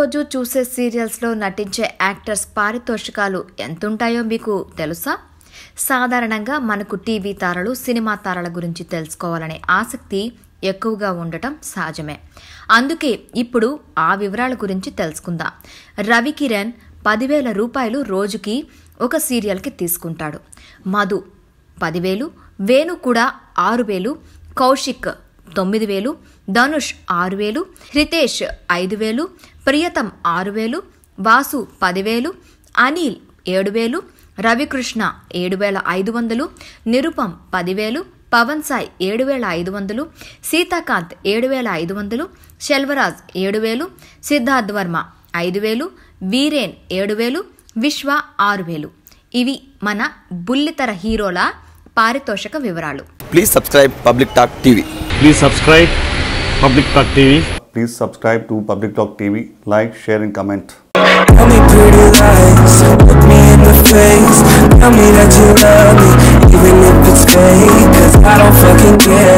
ప్రతిరోజు చూసే సీరియల్స్లో నటించే యాక్టర్స్ పారితోషికాలు ఎంతుంటాయో మీకు తెలుసా? సాధారణంగా మనకు టీవీ తారలు, సినిమా తారల గురించి తెలుసుకోవాలనే ఆసక్తి ఎక్కువగా ఉండటం సహజమే. అందుకే ఇప్పుడు ఆ వివరాల గురించి తెలుసుకుందాం. రవికిరణ్ 10,000 రూపాయలు రోజుకి ఒక సీరియల్కి తీసుకుంటాడు. మధు 10,000, వేణు కూడా 6,000, కౌశిక్ 9,000, ధనుష్ 6,000, హితేష్ 5,000, ప్రియతం 6,000, వాసు 10,000, అనిల్ 7,000, రవికృష్ణ 7,500, నిరుపం 10,000, పవన్ సాయి 7,500, సీతాకాంత్ 7,500, శెల్వరాజ్ 7,000, సిద్ధార్థ్ వర్మ 5,000, వీరేన్ 7,000, విశ్వ 6,000. ఇవి మన బుల్లితెర హీరోల పారితోషిక వివరాలు. Please subscribe Public Talk TV. Please subscribe Public Talk TV. Please subscribe to Public Talk TV. Like, share and comment. Tell me pretty lies, look me in the face. Tell me that you love me, even if it's fake. 'Cause I don't fucking care.